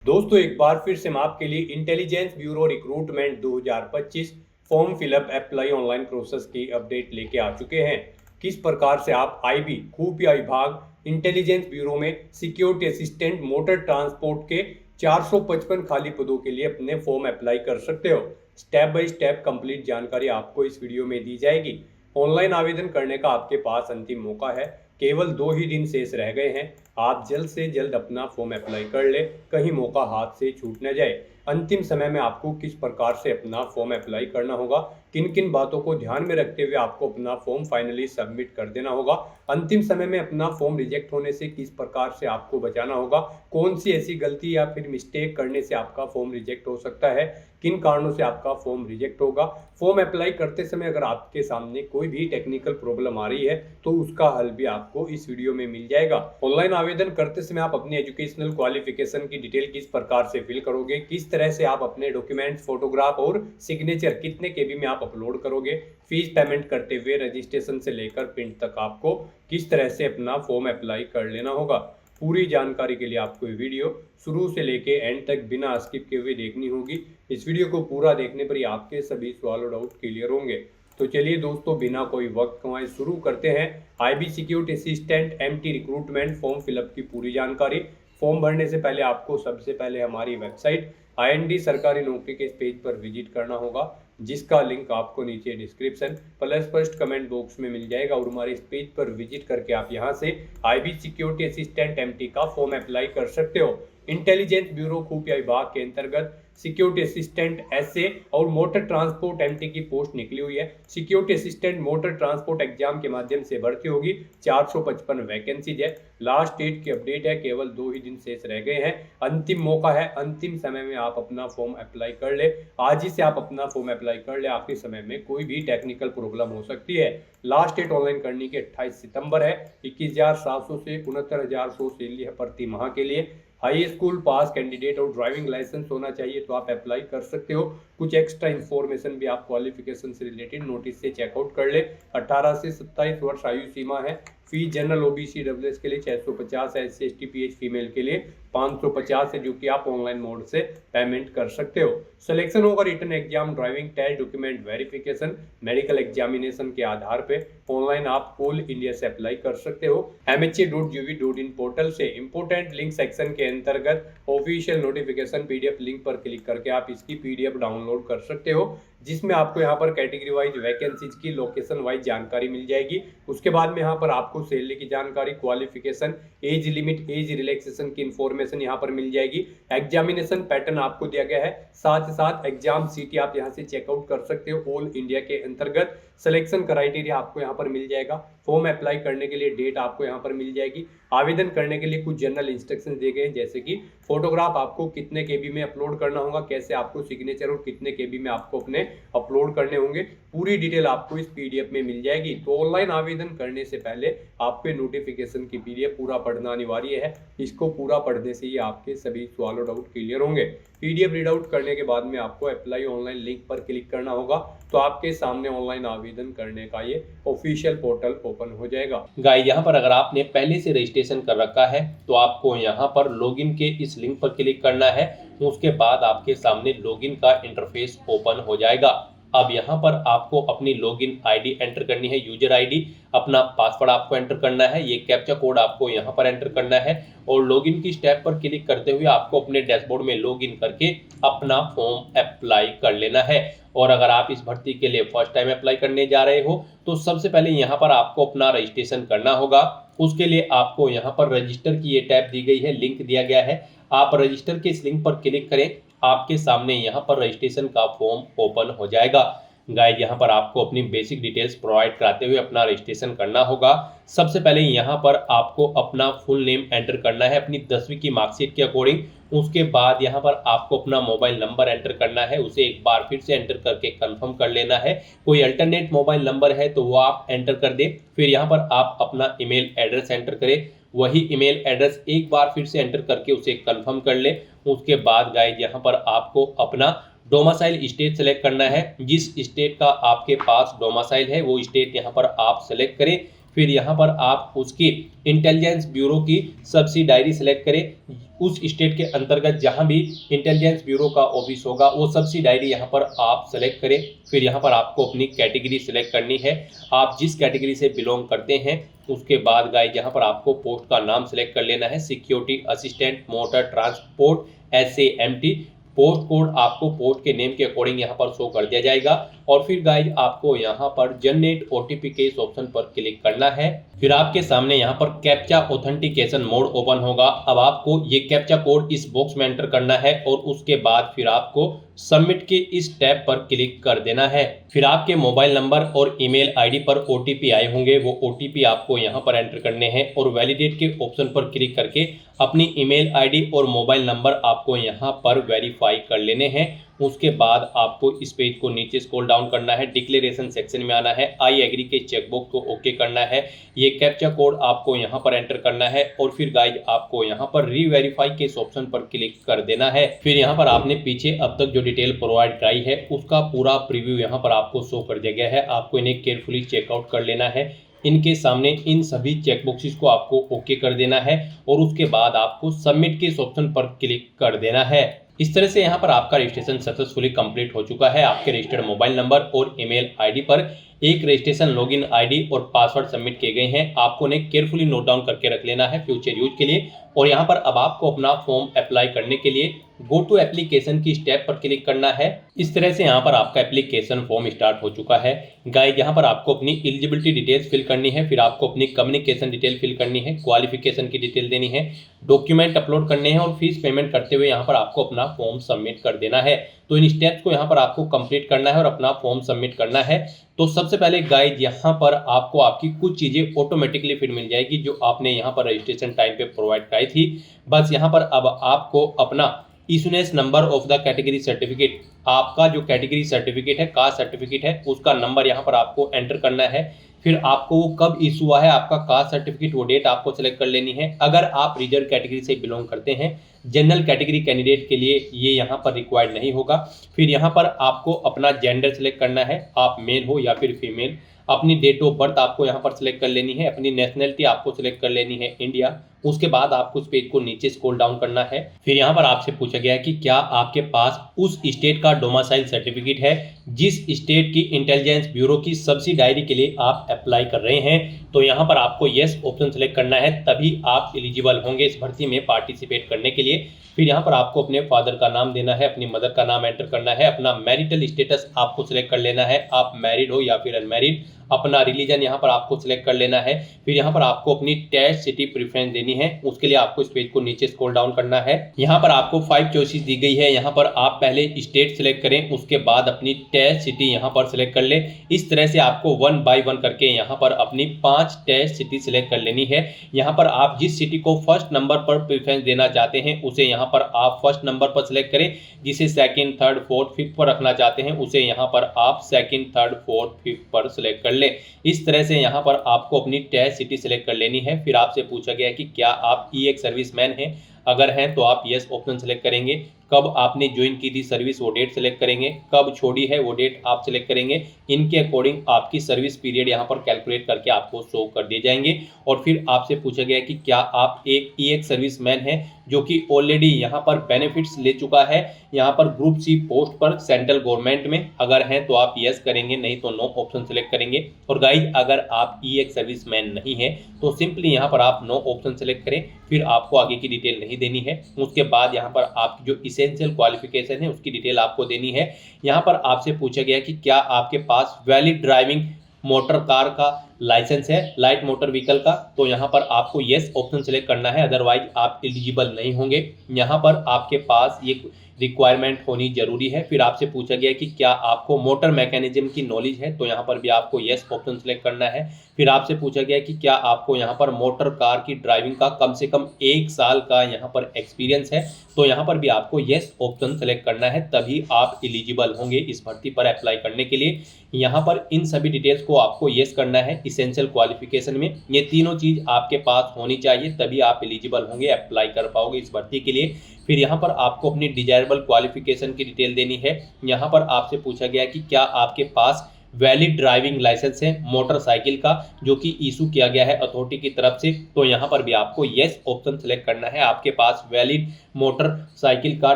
दोस्तों एक बार फिर से मैं आपके लिए intelligence bureau recruitment 2025 form fill up apply online process की अपडेट लेके आ चुके हैं। किस प्रकार से आप आईबी खुफिया विभाग इंटेलिजेंस ब्यूरो में सिक्योरिटी असिस्टेंट मोटर ट्रांसपोर्ट के 455 खाली पदों के लिए अपने फॉर्म अप्लाई कर सकते हो। स्टेप बाय स्टेप कंप्लीट जानकारी आपको इस वीडियो में दी जाएगी। ऑनलाइन आवेदन करने का आपके पास अंतिम मौका है, केवल 2 ही दिन शेष रह गए हैं। आप जल्द से जल्द अपना फॉर्म अप्लाई कर ले, कहीं मौका हाथ से छूट न जाए। अंतिम समय में आपको किस प्रकार से अपना फॉर्म अप्लाई करना होगा, किन किन बातों को ध्यान में रखते हुए आपको अपना फॉर्म फाइनली सबमिट कर देना होगा, अंतिम समय में अपना फॉर्म रिजेक्ट होने से किस प्रकार से आपको बचाना होगा, कौन सी ऐसी गलती या फिर मिस्टेक करने से आपका फॉर्म रिजेक्ट हो सकता है, किन कारणों से आपका फॉर्म रिजेक्ट होगा। फॉर्म अप्लाई करते समय अगर आपके सामने कोई भी टेक्निकल प्रॉब्लम आ रही है तो उसका हल भी आपको इस वीडियो में मिल जाएगा। ऑनलाइन आवेदन करते समय आप अपनी एजुकेशनल क्वालिफिकेशन की डिटेल किस प्रकार से फिल करोगे, किस तरह से आप अपने डॉक्यूमेंट्स, फोटोग्राफ और सिग्नेचर कितने केबी में आप अपलोड करोगे, फीस पेमेंट करते हुए रजिस्ट्रेशन से लेकर प्रिंट तक आपको किस तरह से अपना फॉर्म अप्लाई कर लेना होगा। पूरी जानकारी के लिए आपको ये वीडियो शुरू से लेके एंड तक बिना स्किप किए हुए देखनी होगी। इस वीडियो को पूरा देखने पर ही आपके सभी सवाल और डाउट क्लियर होंगे। तो चलिए दोस्तों, बिना कोई वक्त गंवाए शुरू करते हैं IB security assistant MT recruitment form fill up की पूरी जानकारी। फॉर्म भरने से पहले आपको सबसे पहले हमारी वेबसाइट IND सरकारी नौकरी के इस पेज पर विजिट करना होगा, जिसका लिंक आपको नीचे description plus first comment box में मिल जाएगा। और हमारे इस पेज पर विजिट करके आप यहां से आईबी सिक्योरिटी असिस्टेंट एमटी का फॉर्म अप्लाई कर सकते हो। इंटेलिजेंस ब्यूरो खुफिया विभाग के अंतर्गत सिक्योरिटी असिस्टेंट SA और मोटर ट्रांसपोर्ट MT की पोस्ट निकली हुई है। Security assistant motor transport exam के माध्यम से भर्ती होगी। 455 वैकेंसीज है। लास्ट डेट की अपडेट है, केवल 2 ही दिन शेष रह गए हैं। अंतिम मौका है, अंतिम समय में आप अपना फॉर्म अप्लाई कर ले। आज ही से आप अपना फॉर्म अप्लाई कर ले, आखिरी समय में कोई भी टेक्निकल प्रॉब्लम हो सकती है। लास्ट डेट ऑनलाइन करने की 28 सितंबर है। 21,700 से 69,100 सैलरी है प्रति माह के लिए। हाई स्कूल पास कैंडिडेट और ड्राइविंग लाइसेंस होना चाहिए तो आप अप्लाई कर सकते हो। कुछ एक्स्ट्रा इन्फॉर्मेशन भी आप क्वालिफिकेशन से रिलेटेड नोटिस से चेकआउट कर ले। 18 से 27 वर्ष आयु सीमा है। फीस जनरल OBC WS के लिए 650 है, SC ST PH फीमेल के लिए 550 है, जो कि आप ऑनलाइन मोड से पेमेंट कर सकते हो। सिलेक्शन होगा written exam, driving test, document verification, medical examination के आधार पे। ऑनलाइन आप ऑल इंडिया से अप्लाई कर सकते हो। MHA.gov.in पोर्टल से इंपोर्टेंट लिंक सेक्शन के अंतर्गत ऑफिशियल नोटिफिकेशन PDF लिंक पर क्लिक करके आप इसकी PDF डाउनलोड कर सकते हो, जिसमें आपको यहाँ पर कैटेगरी वाइज वैकेंसीज की लोकेशन वाइज जानकारी मिल जाएगी। उसके बाद में यहाँ पर आपको सैलरी की जानकारी, qualification, age limit, age relaxation की इंफॉर्मेशन यहाँ पर मिल जाएगी। एग्जामिनेशन पैटर्न आपको दिया गया है, साथ ही साथ एग्जाम सिटी आप यहाँ से चेकआउट कर सकते हो ऑल इंडिया के अंतर्गत। सिलेक्शन क्राइटेरिया आपको यहाँ पर मिल जाएगा। फॉर्म अप्लाई करने के लिए डेट आपको यहाँ पर मिल जाएगी। आवेदन करने के लिए कुछ जनरल इंस्ट्रक्शन दिए गए हैं, जैसे कि फोटोग्राफ आपको कितने केबी में अपलोड करना होगा, कैसे आपको सिग्नेचर और कितने केबी में आपको अपने अपलोड करने होंगे। पूरी डिटेल आपको इस PDF में मिल जाएगी। तो ऑनलाइन आवेदन करने से पहले आपके नोटिफिकेशन की PDF पूरा पढ़ना अनिवार्य है। इसको पूरा पढ़ने से ही आपके सभी सवाल और डाउट क्लियर होंगे। PDF रीड आउट करने के बाद में आपको अप्लाई ऑनलाइन लिंक पर क्लिक करना होगा, तो आपके सामने ऑनलाइन आवेदन करने का ये ऑफिशियल पोर्टल ओपन हो जाएगा। गाइस, यहाँ पर अगर आपने पहले से रजिस्ट्रेशन कर रखा है तो आपको यहाँ पर लॉगिन के इस लिंक पर क्लिक करना है। उसके बाद आपके सामने लॉगिन का इंटरफेस ओपन हो जाएगा। अब यहाँ पर आपको अपनी लॉगिन ID एंटर करनी है, यूजर ID, अपना पासवर्ड आपको एंटर करना है, ये कैप्चा कोड आपको यहाँ पर एंटर करना है और लॉगिन की स्टेप पर क्लिक करते हुए आपको अपने डैशबोर्ड में लॉगिन करके अपना फॉर्म अप्लाई कर लेना है। और अगर आप इस भर्ती के लिए फर्स्ट टाइम अप्लाई करने जा रहे हो तो सबसे पहले यहाँ पर आपको अपना रजिस्ट्रेशन करना होगा। उसके लिए आपको यहाँ पर रजिस्टर की ये टैब दी गई है, लिंक दिया गया है। आप रजिस्टर के इस लिंक पर क्लिक करें, आपके सामने यहाँ पर रजिस्ट्रेशन का फॉर्म ओपन हो जाएगा। गाइस, यहाँ पर आपको अपनी बेसिक डिटेल्स प्रोवाइड कराते हुए अपना रजिस्ट्रेशन करना होगा। सबसे पहले यहाँ पर आपको अपना फुल नेम एंटर करना है अपनी 10वीं की मार्कशीट के अकॉर्डिंग। उसके बाद यहाँ पर आपको अपना मोबाइल नंबर एंटर करना है, उसे एक बार फिर से एंटर करके कंफर्म कर लेना है। कोई अल्टरनेट मोबाइल नंबर है तो वो आप एंटर कर दें। फिर यहाँ पर आप अपना ईमेल एड्रेस एंटर करें, वही ईमेल एड्रेस एक बार फिर से एंटर करके उसे कंफर्म कर ले। उसके बाद गाइस, यहाँ पर आपको अपना डोमासाइल स्टेट सेलेक्ट करना है। जिस स्टेट का आपके पास डोमासाइल है वो स्टेट यहाँ पर आप सेलेक्ट करें। फिर यहाँ पर आप उसकी इंटेलिजेंस ब्यूरो की सब्सिडायरी सेलेक्ट करें। उस स्टेट के अंतर्गत जहाँ भी इंटेलिजेंस ब्यूरो का ऑफिस होगा वो सब्सिडायरी यहाँ पर आप सेलेक्ट करें। फिर यहाँ पर आपको अपनी कैटेगरी सेलेक्ट करनी है, आप जिस कैटेगरी से बिलोंग करते हैं। उसके बाद गाइस यहाँ पर आपको पोस्ट का नाम सेलेक्ट कर लेना है, security assistant motor transport SAMT। Post code आपको पोस्ट के नेम के अकॉर्डिंग यहाँ पर शो कर दिया जाएगा। और फिर गाइज आपको यहाँ पर जनरेट OTP के इस ऑप्शन पर क्लिक करना है। फिर आपके सामने यहाँ पर कैप्चा ऑथेंटिकेशन मोड ओपन होगा। अब आपको ये कैप्चा कोड इस बॉक्स में एंटर करना है और उसके बाद फिर आपको सबमिट के इस टैब पर क्लिक कर देना है। फिर आपके मोबाइल नंबर और ईमेल आईडी पर OTP आए होंगे, वो OTP आपको यहाँ पर एंटर करने हैं और वैलिडेट के ऑप्शन पर क्लिक करके अपनी ईमेल आईडी और मोबाइल नंबर आपको यहाँ पर वेरीफाई कर लेने हैं। उसके बाद आपको इस पेज को नीचे स्क्रॉल डाउन करना है, डिक्लेरेशन सेक्शन में आना है, आई एग्री के चेकबॉक्स को ओके करना है, ये कैप्चा कोड आपको यहाँ पर एंटर करना है और फिर गाइज आपको यहाँ पर रीवेरीफाई के इस ऑप्शन पर क्लिक कर देना है। फिर यहाँ पर आपने पीछे अब तक जो डिटेल प्रोवाइड कराई है उसका पूरा प्रीव्यू यहाँ पर आपको शो कर दिया गया है। आपको इन्हें केयरफुली चेकआउट कर लेना है। इनके सामने इन सभी चेकबॉक्सेस को आपको ओके कर देना है और उसके बाद आपको सबमिट के इस ऑप्शन पर क्लिक कर देना है। इस तरह से यहाँ पर आपका रजिस्ट्रेशन सक्सेसफुली कंप्लीट हो चुका है। आपके रजिस्टर्ड मोबाइल नंबर और ईमेल आईडी पर एक रजिस्ट्रेशन लॉगिन आईडी और पासवर्ड सबमिट किए गए हैं। आपको उन्हें केयरफुली नोट डाउन करके रख लेना है फ्यूचर यूज के लिए। और यहाँ पर अब आपको अपना फॉर्म अप्लाई करने के लिए गो टू एप्लीकेशन की स्टेप पर क्लिक करना है। इस तरह से यहाँ पर आपका एप्लीकेशन फॉर्म स्टार्ट हो चुका है। गाइस यहाँ पर आपको अपनी एलिजिबिलिटी डिटेल्स फिल करनी है, फिर आपको अपनी कम्युनिकेशन डिटेल फिल करनी है, क्वालिफिकेशन की डिटेल देनी है, डॉक्यूमेंट अपलोड करने हैं और फीस पेमेंट करते हुए यहाँ पर आपको अपना फॉर्म सबमिट कर देना है। तो इन स्टेप्स को यहाँ पर आपको कंप्लीट करना है और अपना फॉर्म सबमिट करना है। तो सबसे पहले गाइस यहाँ पर आपको आपकी कुछ चीज़ें ऑटोमेटिकली फिर मिल जाएगी जो आपने यहाँ पर रजिस्ट्रेशन टाइम पे प्रोवाइड कराई थी। बस यहाँ पर अब आपको अपना issuance number of the category certificate, आपका जो कैटेगरी सर्टिफिकेट है, कास्ट सर्टिफिकेट है, उसका नंबर यहाँ पर आपको एंटर करना है। फिर आपको वो कब इशू हुआ है आपका कास्ट सर्टिफिकेट, वो डेट आपको सेलेक्ट कर लेनी है। अगर आप रिजर्व कैटेगरी से बिलोंग करते हैं, जनरल कैटेगरी कैंडिडेट के लिए ये यहाँ पर रिक्वायर्ड नहीं होगा। फिर यहाँ पर आपको अपना जेंडर सेलेक्ट करना है, आप मेल हो या फिर फीमेल। अपनी डेट ऑफ बर्थ आपको यहाँ पर सिलेक्ट कर लेनी है, अपनी नेशनलिटी आपको सिलेक्ट कर लेनी है इंडिया। उसके बाद आपको उस पेज को नीचे स्क्रॉल डाउन करना है। फिर यहाँ पर आपसे पूछा गया है कि क्या आपके पास उस स्टेट का डोमिसाइल सर्टिफिकेट है जिस स्टेट की इंटेलिजेंस ब्यूरो की सब्सिडायरी के लिए आप अप्लाई कर रहे हैं। तो यहाँ पर आपको येस ऑप्शन सेलेक्ट करना है, तभी आप एलिजिबल होंगे इस भर्ती में पार्टिसिपेट करने के लिए। फिर यहाँ पर आपको अपने फादर का नाम देना है, अपनी मदर का नाम एंटर करना है, अपना मैरिटल स्टेटस आपको सिलेक्ट कर लेना है, आप मैरिड हो या फिर अनमैरिड, अपना रिलीजन यहाँ पर आपको सिलेक्ट कर लेना है। फिर यहाँ पर आपको अपनी टेस्ट सिटी प्रेफरेंस देनी है, उसके लिए आपको इस पेज को नीचे स्क्रॉल डाउन करना है। यहाँ पर आपको 5 चॉइसेस दी गई है, यहाँ पर आप पहले स्टेट सिलेक्ट करें, उसके बाद अपनी टेस्ट सिटी यहाँ पर सिलेक्ट कर ले। इस तरह से आपको 1 बाय 1 करके यहाँ पर अपनी 5 टेस्ट सिटी सिलेक्ट कर लेनी है। यहाँ पर आप जिस सिटी को फर्स्ट नंबर पर प्रेफरेंस देना चाहते हैं उसे यहाँ पर आप फर्स्ट नंबर पर सिलेक्ट करें, जिसे सेकंड, थर्ड, फोर्थ, फिफ्थ पर रखना चाहते हैं उसे यहाँ पर आप सेकंड, थर्ड, फोर्थ, फिफ्थ पर सिलेक्ट कर ले। इस तरह से यहाँ पर आपको अपनी टेस्ट सिटी सिलेक्ट कर लेनी है। फिर आपसे पूछा गया कि क्या आप एक सर्विसमैन हैं, अगर हैं तो आप यस ऑप्शन सेलेक्ट करेंगे। कब आपने ज्वाइन की थी सर्विस वो डेट सेलेक्ट करेंगे, कब छोड़ी है वो डेट आप सिलेक्ट करेंगे। इनके अकॉर्डिंग आपकी सर्विस पीरियड यहाँ पर कैलकुलेट करके आपको शो कर दिए जाएंगे। और फिर आपसे पूछा गया कि क्या आप एक सर्विसमैन हैं जो कि ऑलरेडी यहाँ पर बेनिफिट्स ले चुका है यहाँ पर ग्रुप सी पोस्ट पर सेंट्रल गवर्नमेंट में, अगर हैं तो आप यस करेंगे, नहीं तो नो ऑप्शन सेलेक्ट करेंगे। और गाइस अगर आप एक सर्विसमैन नहीं है तो सिंपली यहाँ पर आप नो ऑप्शन सेलेक्ट करें, फिर आपको आगे की डिटेल नहीं देनी है। उसके बाद यहाँ पर आपकी जो एसेंशियल क्वालिफिकेशन है उसकी डिटेल आपको देनी है। यहाँ पर आपसे पूछा गया कि क्या आपके पास वैलिड ड्राइविंग मोटर कार का लाइसेंस है, लाइट मोटर व्हीकल का, तो यहाँ पर आपको यस ऑप्शन सेलेक्ट करना है, अदरवाइज आप एलिजिबल नहीं होंगे। यहाँ पर आपके पास ये रिक्वायरमेंट होनी जरूरी है। फिर आपसे पूछा गया कि क्या आपको मोटर मैकेनिज्म की नॉलेज है, तो यहाँ पर भी आपको यस ऑप्शन सेलेक्ट करना है। फिर आपसे पूछा गया कि क्या आपको यहाँ पर मोटर कार की ड्राइविंग का कम से कम 1 साल का यहाँ पर एक्सपीरियंस है, तो यहाँ पर भी आपको यस ऑप्शन सेलेक्ट करना है, तभी आप एलिजिबल होंगे इस भर्ती पर अप्लाई करने के लिए। यहाँ पर इन सभी डिटेल्स को आपको यस करना है। इसेंशियल क्वालिफिकेशन में ये तीनों चीज़ आपके पास होनी चाहिए, तभी आप एलिजिबल होंगे, अप्लाई कर पाओगे इस भर्ती के लिए। फिर यहाँ पर आपको अपनी डिजायरेबल क्वालिफिकेशन की डिटेल देनी है। यहाँ पर आपसे पूछा गया कि क्या आपके पास वैलिड ड्राइविंग लाइसेंस है मोटरसाइकिल का जो कि इशू किया गया है अथॉरिटी की तरफ से, तो यहाँ पर भी आपको येस ऑप्शन सेलेक्ट करना है। आपके पास वैलिड मोटरसाइकिल का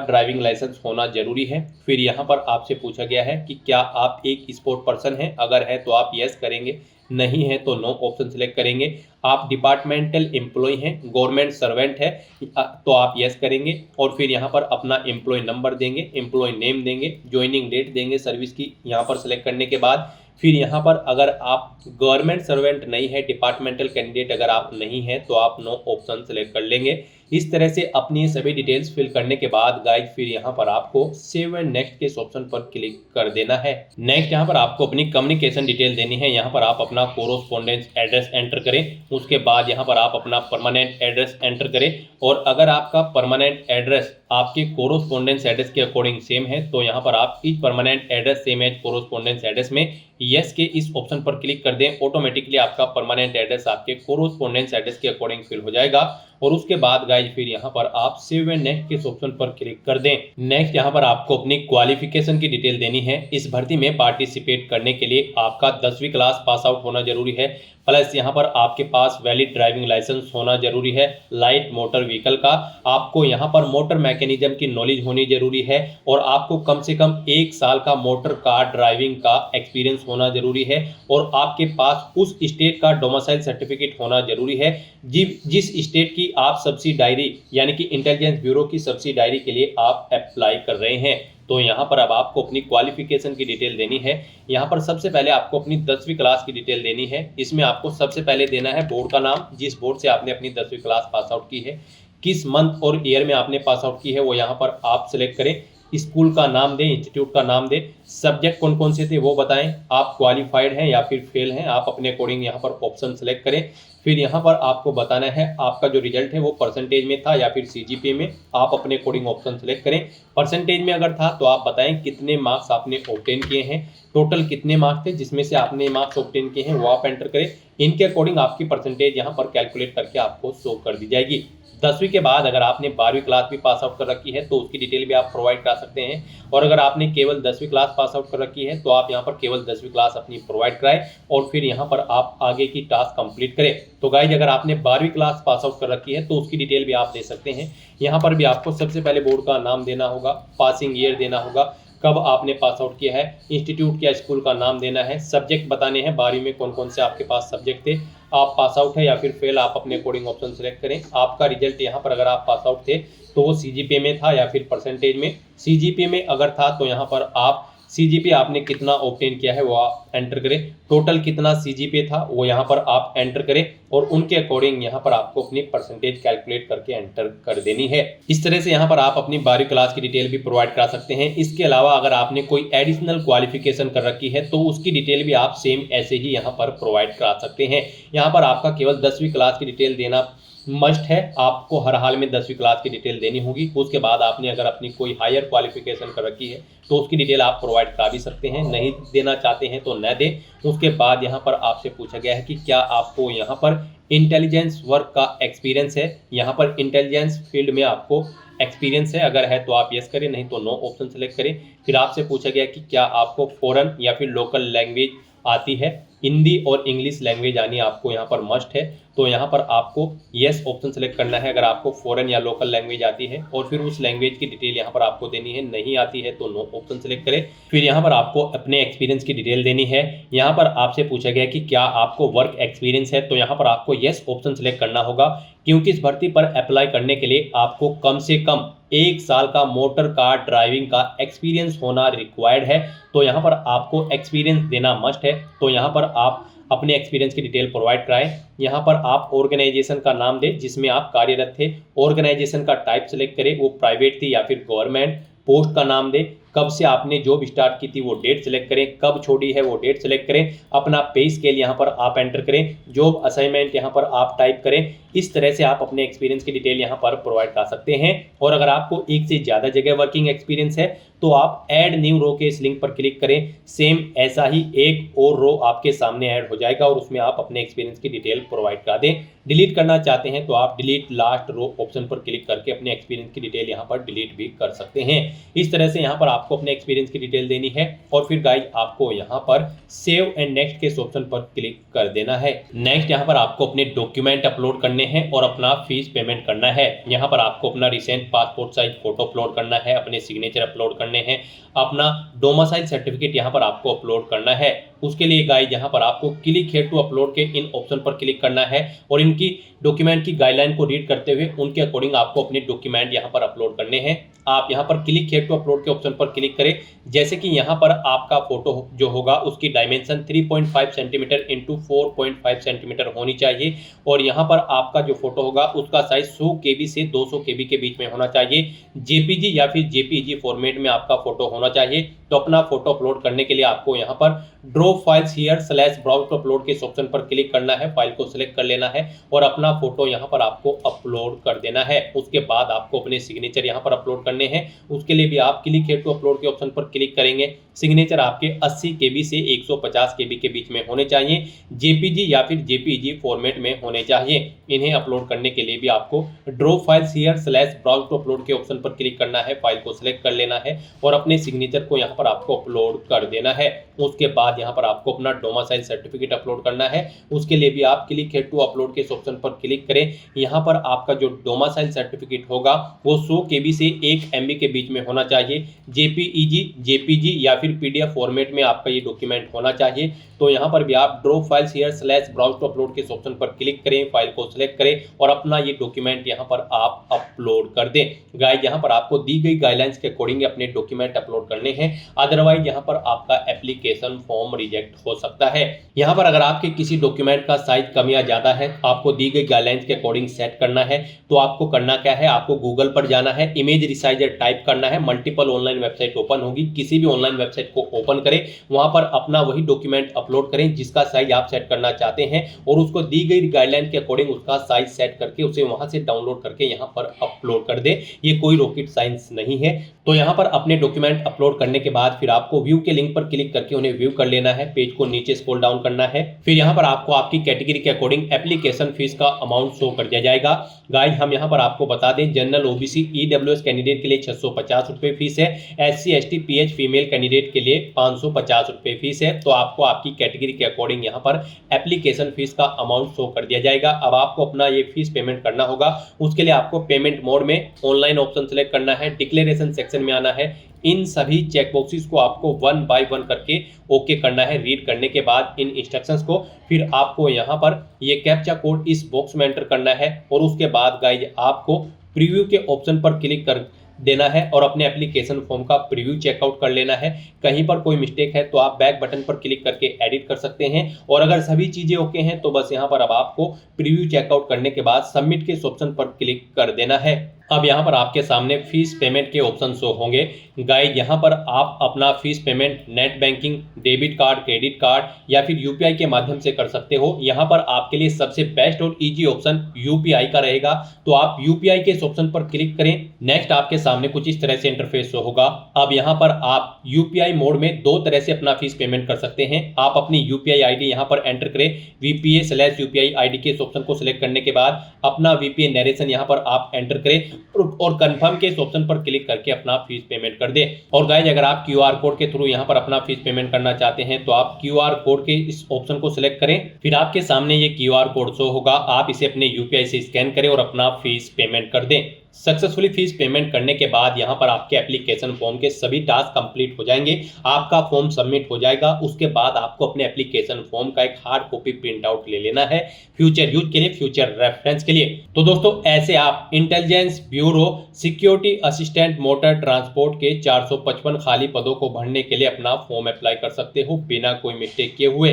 ड्राइविंग लाइसेंस होना जरूरी है। फिर यहाँ पर आपसे पूछा गया है कि क्या आप एक स्पोर्ट पर्सन हैं, अगर है तो आप येस करेंगे, नहीं है तो नो ऑप्शन सेलेक्ट करेंगे। आप डिपार्टमेंटल एम्प्लॉय हैं, गवर्नमेंट सर्वेंट है तो आप यस करेंगे और फिर यहाँ पर अपना एम्प्लॉय नंबर देंगे, एम्प्लॉय नेम देंगे, ज्वाइनिंग डेट देंगे सर्विस की यहाँ पर सेलेक्ट करने के बाद। फिर यहाँ पर अगर आप गवर्नमेंट सर्वेंट नहीं है, डिपार्टमेंटल कैंडिडेट अगर आप नहीं है तो आप नो ऑप्शन सेलेक्ट कर लेंगे। इस तरह से अपनी सभी डिटेल्स फिल करने के बाद गाइस फिर यहाँ पर आपको सेव एंड नेक्स्ट के ऑप्शन पर क्लिक कर देना है। नेक्स्ट यहाँ पर आपको अपनी कम्युनिकेशन डिटेल देनी है। यहाँ पर आप अपना कोरोस्पोंडेंस एड्रेस एंटर करें, उसके बाद यहाँ पर आप अपना परमानेंट एड्रेस एंटर करें और अगर आपका परमानेंट एड्रेस आपके कोरोस्पोंडेंस एड्रेस के अकॉर्डिंग सेम है तो यहाँ पर आप इस permanent address same as correspondence address में यस के इस ऑप्शन पर क्लिक कर दें। ऑटोमेटिकली आपका परमानेंट एड्रेस आपके कोरोस्पोंडेंस एड्रेस के अकॉर्डिंग फिल हो जाएगा और उसके बाद गाइज फिर यहाँ पर आप सेव एंड नेक्स्ट के ऑप्शन पर क्लिक कर दें। नेक्स्ट यहाँ पर आपको अपनी क्वालिफिकेशन की डिटेल देनी है। इस भर्ती में पार्टिसिपेट करने के लिए आपका 10वीं क्लास पास आउट होना जरूरी है, प्लस यहाँ पर आपके पास वैलिड ड्राइविंग लाइसेंस होना जरूरी है लाइट मोटर व्हीकल का। आपको यहाँ पर मोटर मैकेनिज्म की नॉलेज होनी जरूरी है और आपको कम से कम 1 साल का मोटर कार ड्राइविंग का एक्सपीरियंस होना जरूरी है और आपके पास उस स्टेट का डोमिसाइल सर्टिफिकेट होना जरूरी है जिस स्टेट की आप सब्सिडायरी यानी कि इंटेलिजेंस ब्यूरो की सब्सिडायरी के लिए आप अप्लाई कर रहे हैं। तो यहाँ पर अब आपको अपनी क्वालिफिकेशन की डिटेल देनी है। यहाँ पर सबसे पहले आपको अपनी 10वीं क्लास की डिटेल देनी है। इसमें आपको सबसे पहले देना है बोर्ड का नाम, जिस बोर्ड से आपने अपनी 10वीं क्लास पास आउट की है, किस मंथ और ईयर में आपने पास आउट की है वो यहाँ पर आप सिलेक्ट करें। स्कूल का नाम दें, इंस्टीट्यूट का नाम दें, सब्जेक्ट कौन कौन से थे वो बताएं, आप क्वालिफाइड हैं या फिर फेल हैं, आप अपने अकॉर्डिंग यहाँ पर ऑप्शन सेलेक्ट करें। फिर यहाँ पर आपको बताना है आपका जो रिजल्ट है वो परसेंटेज में था या फिर सीजीपीए में, आप अपने अकॉर्डिंग ऑप्शन सेलेक्ट करें। परसेंटेज में अगर था तो आप बताएं कितने मार्क्स आपने ऑब्टेन किए हैं, टोटल कितने मार्क्स थे जिसमें से आपने मार्क्स ऑब्टेन किए हैं वो आप एंटर करें। इनके अकॉर्डिंग आपकी परसेंटेज यहाँ पर कैलकुलेट करके आपको शो कर दी जाएगी। 10वीं के बाद अगर आपने 12वीं क्लास भी पास आउट कर रखी है तो उसकी डिटेल भी आप प्रोवाइड करा सकते हैं और अगर आपने केवल 10वीं क्लास पास आउट कर रखी है तो आप यहाँ पर केवल 10वीं क्लास अपनी प्रोवाइड कराएं और फिर यहाँ पर आप आगे की टास्क कंप्लीट करें। तो गाइज अगर आपने 12वीं क्लास पास आउट कर रखी है तो उसकी डिटेल भी आप दे सकते हैं। यहाँ पर भी आपको सबसे पहले बोर्ड का नाम देना होगा, पासिंग ईयर देना होगा, कब आपने पास आउट किया है, इंस्टीट्यूट या स्कूल का नाम देना है, सब्जेक्ट बताने हैं 12वीं में कौन कौन से आपके पास सब्जेक्ट थे, आप पास आउट है या फिर फेल, आप अपने अकॉर्डिंग ऑप्शन सेलेक्ट करें। आपका रिजल्ट यहाँ पर अगर आप पास आउट थे तो वो सीजीपीए में था या फिर परसेंटेज में, सीजीपीए में अगर था तो यहाँ पर आप सीजीपीए आपने कितना ऑब्टेन किया है वो आप एंटर करें, टोटल कितना सीजीपीए था वो यहाँ पर आप एंटर करें और उनके अकॉर्डिंग यहाँ पर आपको अपनी परसेंटेज कैलकुलेट करके एंटर कर देनी है। इस तरह से यहाँ पर आप अपनी 12वीं क्लास की डिटेल भी प्रोवाइड करा सकते हैं। इसके अलावा अगर आपने कोई एडिशनल क्वालिफिकेशन कर रखी है तो उसकी डिटेल भी आप सेम ऐसे ही यहाँ पर प्रोवाइड करा सकते हैं। यहाँ पर आपका केवल 10वीं क्लास की डिटेल देना मस्ट है, आपको हर हाल में 10वीं क्लास की डिटेल देनी होगी। उसके बाद आपने अगर अपनी कोई हायर क्वालिफिकेशन कर रखी है तो उसकी डिटेल आप प्रोवाइड करा भी सकते हैं, नहीं देना चाहते हैं तो न दें। उसके बाद यहाँ पर आपसे पूछा गया है कि क्या आपको यहाँ पर इंटेलिजेंस वर्क का एक्सपीरियंस है, यहाँ पर इंटेलिजेंस फील्ड में आपको एक्सपीरियंस है, अगर है तो आप यस करें, नहीं तो नो ऑप्शन सेलेक्ट करें। फिर आपसे पूछा गया कि क्या आपको फॉरेन या फिर लोकल लैंग्वेज आती है, हिंदी और इंग्लिश लैंग्वेज आनी आपको यहाँ पर मस्ट है, तो यहाँ पर आपको यस ऑप्शन सेलेक्ट करना है अगर आपको फॉरेन या लोकल लैंग्वेज आती है और फिर उस लैंग्वेज की डिटेल यहाँ पर आपको देनी है, नहीं आती है तो नो ऑप्शन सेलेक्ट करें। फिर यहाँ पर आपको अपने एक्सपीरियंस की डिटेल देनी है। यहाँ पर आपसे पूछा गया कि क्या आपको वर्क एक्सपीरियंस है, तो यहाँ पर आपको यस ऑप्शन सेलेक्ट करना होगा क्योंकि इस भर्ती पर अप्लाई करने के लिए आपको कम से कम 1 साल का मोटर कार ड्राइविंग का एक्सपीरियंस होना रिक्वायर्ड है। तो यहाँ पर आपको एक्सपीरियंस देना मस्ट है, तो यहाँ पर आप अपने एक्सपीरियंस की डिटेल प्रोवाइड कराएं। यहाँ पर आप ऑर्गेनाइजेशन का नाम दें जिसमें आप कार्यरत थे, ऑर्गेनाइजेशन का टाइप सेलेक्ट करें, वो प्राइवेट थी या फिर गवर्नमेंट, पोस्ट का नाम दें, कब से आपने जॉब स्टार्ट की थी वो डेट सेलेक्ट करें, कब छोड़ी है वो डेट सेलेक्ट करें, अपना पे स्केल यहाँ पर आप एंटर करें, जॉब असाइनमेंट यहाँ पर आप टाइप करें। इस तरह से आप अपने एक्सपीरियंस की डिटेल यहाँ पर प्रोवाइड कर सकते हैं। और अगर आपको एक से ज़्यादा जगह वर्किंग एक्सपीरियंस है तो आप ऐड न्यू रो के इस लिंक पर क्लिक करें, सेम ऐसा ही एक और रो आपके सामने ऐड हो जाएगा और उसमें आप अपने एक्सपीरियंस की डिटेल प्रोवाइड करा दें। डिलीट करना चाहते हैं तो आप डिलीट लास्ट रो ऑप्शन पर क्लिक करके अपने एक्सपीरियंस की डिटेल यहाँ पर डिलीट भी कर सकते हैं। इस तरह से यहाँ पर आपको अपने एक्सपीरियंस की डिटेल देनी है और फिर गाइज आपको यहाँ पर सेव एंड नेक्स्ट के ऑप्शन पर क्लिक कर देना है। नेक्स्ट यहाँ पर आपको अपने डॉक्यूमेंट अपलोड करने हैं और अपना फीस पेमेंट करना है। यहाँ पर आपको अपना recent passport size photo upload करना है, अपने सिग्नेचर अपलोड करने हैं, अपना डोमिसाइल सर्टिफिकेट यहाँ पर आपको अपलोड करना है। उसके लिए गाइज यहाँ पर आपको क्लिक हियर टू अपलोड के इन ऑप्शन पर क्लिक करना है और इनकी डॉक्यूमेंट की गाइडलाइन को रीड करते हुए उनके अकॉर्डिंग आपको अपने डॉक्यूमेंट यहाँ पर अपलोड करने हैं। आप यहाँ पर क्लिक हियर टू अपलोड के ऑप्शन पर क्लिक करें। जैसे कि यहाँ पर आपका फोटो जो होगा उसकी डायमेंशन 3.5 सेंटीमीटर इंटू 4.5 सेंटीमीटर होनी चाहिए और यहाँ पर आपका जो फोटो होगा उसका साइज 100 KB से 200 KB के बीच में होना चाहिए। जेपीजी या फिर जेपीईजी फॉर्मेट में आपका फोटो होना चाहिए। तो अपना फोटो अपलोड करने के लिए आपको यहाँ पर draw files here / browse to upload के इस ऑप्शन पर क्लिक करना है, फाइल को सिलेक्ट कर लेना है और अपना फोटो यहाँ पर आपको अपलोड कर देना है। उसके बाद आपको अपने सिग्नेचर यहाँ पर अपलोड करने हैं। उसके लिए भी आप क्लिक हियर टू अपलोड के ऑप्शन पर क्लिक करेंगे। सिग्नेचर आपके 80 KB से 150 KB के बीच में होने चाहिए, जेपीजी या फिर जेपीईजी फॉर्मेट में होने चाहिए। इन्हें अपलोड करने के लिए भी आपको draw files here / browse to upload के ऑप्शन पर क्लिक करना है, फाइल को सिलेक्ट कर लेना है और अपने सिग्नेचर को यहाँ पर आपको अपलोड कर देना है। उसके बाद यहाँ पर आपको अपना डोमिसाइल सर्टिफिकेट अपलोड करना है। उसके लिए भी आप क्लिक हियर टू अपलोड के इस ऑप्शन पर क्लिक करें। यहाँ पर आपका जो डोमिसाइल सर्टिफिकेट होगा वो 100 KB से 1 MB के बीच में होना चाहिए। जेपीईजी, जेपीजी या फिर PDF फॉर्मेट में आपका ये डॉक्यूमेंट होना चाहिए। तो यहाँ पर भी आप draw files here / browse to upload के इस ऑप्शन पर क्लिक करें, फाइल को सिलेक्ट करें और अपना ये डॉक्यूमेंट यहाँ पर आप अपलोड कर दें। गाइस यहाँ पर आपको दी गई गाइडलाइंस के अकॉर्डिंग अपने डॉक्यूमेंट अपलोड करने हैं, अदरवाइज यहाँ पर आपका एप्लीकेशन फॉर्म रिजेक्ट हो सकता है। यहाँ पर अगर आपके किसी डॉक्यूमेंट का साइज कम या ज्यादा है, आपको दी गई गाइडलाइंस के अकॉर्डिंग सेट करना है, तो आपको करना क्या है, आपको गूगल पर जाना है, इमेज रिसाइजर टाइप करना है, मल्टीपल ऑनलाइन वेबसाइट ओपन होगी, किसी भी ऑनलाइन वेबसाइट को ओपन करें, वहां पर अपना वही डॉक्यूमेंट अपलोड करें जिसका साइज आप सेट करना चाहते हैं और उसको दी गई गाइडलाइन के अकॉर्डिंग उसका साइज सेट करके उसे वहां से डाउनलोड करके यहाँ पर अपलोड कर दे। ये कोई रॉकेट साइंस नहीं है। तो यहाँ पर अपने डॉक्यूमेंट अपलोड करने के बाद फिर आपको व्यू के लिंक पर क्लिक करके उन्हें व्यू कर लेना है, पेज को नीचे स्क्रॉल डाउन करना है। फिर यहाँ पर आपको आपकी कैटेगरी के अकॉर्डिंग एप्लीकेशन फीस का अमाउंट शो कर दिया जाएगा। गाइस हम यहाँ पर आपको बता दें, जनरल OBC EWS कैंडिडेट के लिए 650 रुपये फीस है, SC ST PH female candidate के लिए 550 रुपये फीस है। तो आपको आपकी कैटेगरी के अकॉर्डिंग यहाँ पर एप्लीकेशन फीस का अमाउंट शो कर दिया जाएगा। अब आपको अपना ये फीस पेमेंट करना होगा। उसके लिए आपको पेमेंट मोड में ऑनलाइन ऑप्शन सेलेक्ट करना है, डिक्लेरेशन सेक्शन में आना है, इन सभी चेक बॉक्सेस को आपको 1 बाय 1 करके ओके करना है। रीड करने के बाद इन इंस्ट्रक्शंस को फिर आपको यहाँ पर ये कैप्चा कोड इस बॉक्स में एंटर करना है और उसके बाद गाइज आपको प्रीव्यू के ऑप्शन पर क्लिक कर देना है और अपने एप्लीकेशन फॉर्म का प्रीव्यू चेकआउट कर लेना है। कहीं पर कोई मिस्टेक है तो आप बैक बटन पर क्लिक करके एडिट कर सकते हैं और अगर सभी चीजें ओके हैं तो बस यहाँ पर अब आपको प्रीव्यू चेकआउट करने के बाद सबमिट के ऑप्शन पर क्लिक कर देना है। अब यहाँ पर आपके सामने फीस पेमेंट के ऑप्शन शो होंगे। गाइड यहाँ पर आप अपना fees payment net banking, debit card, credit card या फिर UPI के माध्यम से कर सकते हो। यहाँ पर आपके लिए सबसे बेस्ट और इजी ऑप्शन UPI का रहेगा, तो आप UPI के इस ऑप्शन पर क्लिक करें। नेक्स्ट आपके सामने कुछ इस तरह से इंटरफेस शो होगा। अब यहाँ पर आप UPI मोड में 2 तरह से अपना फीस पेमेंट कर सकते हैं। आप अपनी UPI ID यहाँ पर एंटर करें, VPA/UPI ID के इस ऑप्शन को सिलेक्ट करने के बाद अपना VPA नरेशन यहाँ पर आप एंटर करें और कंफर्म के इस ऑप्शन पर क्लिक करके अपना फीस पेमेंट कर दे। और गाइस अगर आप QR कोड के थ्रू यहाँ पर अपना फीस पेमेंट करना चाहते हैं तो आप QR कोड के इस ऑप्शन को सिलेक्ट करें, फिर आपके सामने ये QR कोड शो होगा। आप इसे अपने UPI से स्कैन करें और अपना फीस पेमेंट कर दें। सक्सेसफुली फीस पेमेंट करने के बाद यहाँ पर आपके एप्लीकेशन फॉर्म के सभी टास्क कंप्लीट हो जाएंगे, आपका फॉर्म सबमिट हो जाएगा। उसके बाद आपको अपने एप्लीकेशन फॉर्म का एक हार्ड कॉपी प्रिंट आउट ले लेना है फ्यूचर यूज के लिए, फ्यूचर रेफरेंस के लिए। तो दोस्तों ऐसे आप intelligence bureau security assistant motor transport के 455 खाली पदों को भरने के लिए अपना फॉर्म अप्लाई कर सकते हो बिना कोई मिस्टेक किए हुए।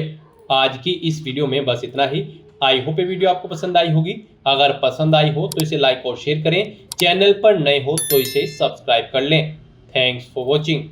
आज की इस वीडियो में बस इतना ही। आई होप ये वीडियो आपको पसंद आई होगी। अगर पसंद आई हो तो इसे लाइक और शेयर करें, चैनल पर नए हो तो इसे सब्सक्राइब कर लें। Thanks for watching.